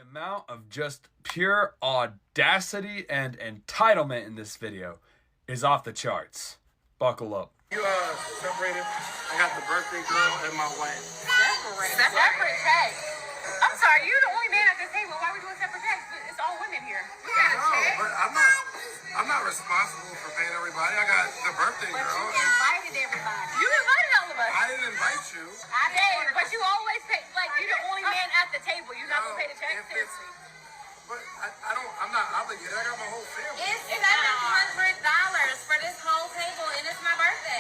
amount of just pure audacity and entitlement in this video is off the charts. Buckle up. You separated. I got the birthday girl and my wife. Separate checks. I'm sorry, you're the only man at this table. Why are we doing separate checks? It's all women here. We got a check. But I'm not responsible for paying everybody. I got the birthday But girl. you invited everybody. You invited all of us. I didn't invite you. I did, but you always pay. Like you're the only man at the table. You're not gonna pay the check. If it's- But I'm not obligated. I got my whole family. It's $700 for this whole table, and it's my birthday.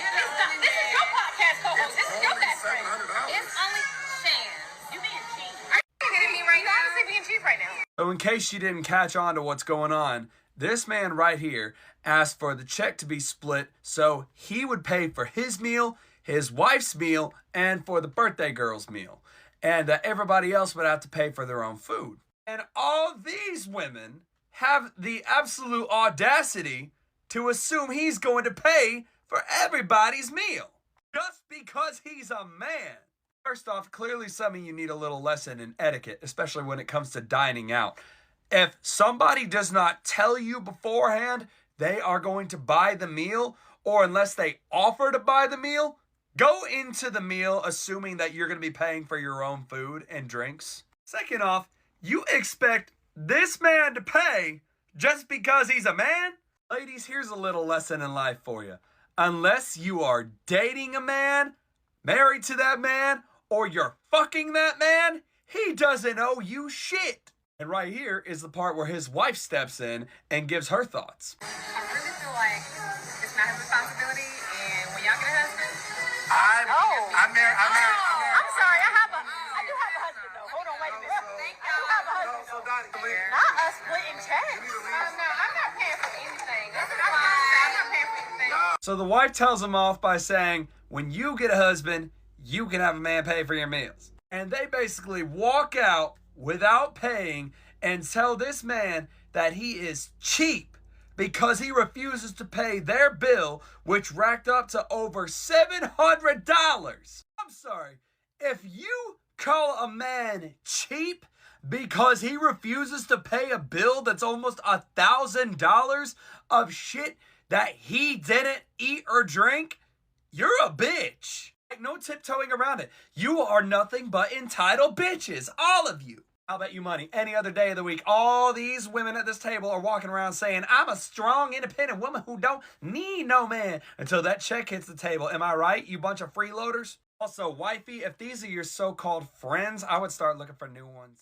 This is your podcast co-host. This is your best friend. $700. It's only Shan. You being cheap. Are you kidding me right now? You honestly being cheap right now. So in case you didn't catch on to what's going on, this man right here asked for the check to be split so he would pay for his meal, his wife's meal, and for the birthday girl's meal. And everybody else would have to pay for their own food. And all these women have the absolute audacity to assume he's going to pay for everybody's meal just because he's a man. First off, clearly some of you need a little lesson in etiquette, especially when it comes to dining out. If somebody does not tell you beforehand they are going to buy the meal, or unless they offer to buy the meal, go into the meal assuming that you're going to be paying for your own food and drinks. Second off, you expect this man to pay just because he's a man? Ladies, here's a little lesson in life for you. Unless you are dating a man, married to that man, or you're fucking that man, he doesn't owe you shit. And right here is the part where his wife steps in and gives her thoughts. I really feel like it's not his responsibility, and when y'all get a husband, I'm married. I'm sorry, I do have a husband though. Hold on, wait a minute. I do have a husband. So Donnie, Not us splitting checks. No, I'm not paying for anything. I'm not paying for anything. So the wife tells him off by saying, when you get a husband, you can have a man pay for your meals. And they basically walk out without paying and tell this man that he is cheap because he refuses to pay their bill, which racked up to over $700. I'm sorry, if you call a man cheap because he refuses to pay a bill that's almost $1,000 of shit that he didn't eat or drink, you're a bitch. No tiptoeing around it. You are nothing but entitled bitches, all of you. I'll bet you money any other day of the week, all these women at this table are walking around saying, I'm a strong, independent woman who don't need no man, until that check hits the table. Am I right, you bunch of freeloaders? Also, wifey, if these are your so-called friends, I would start looking for new ones.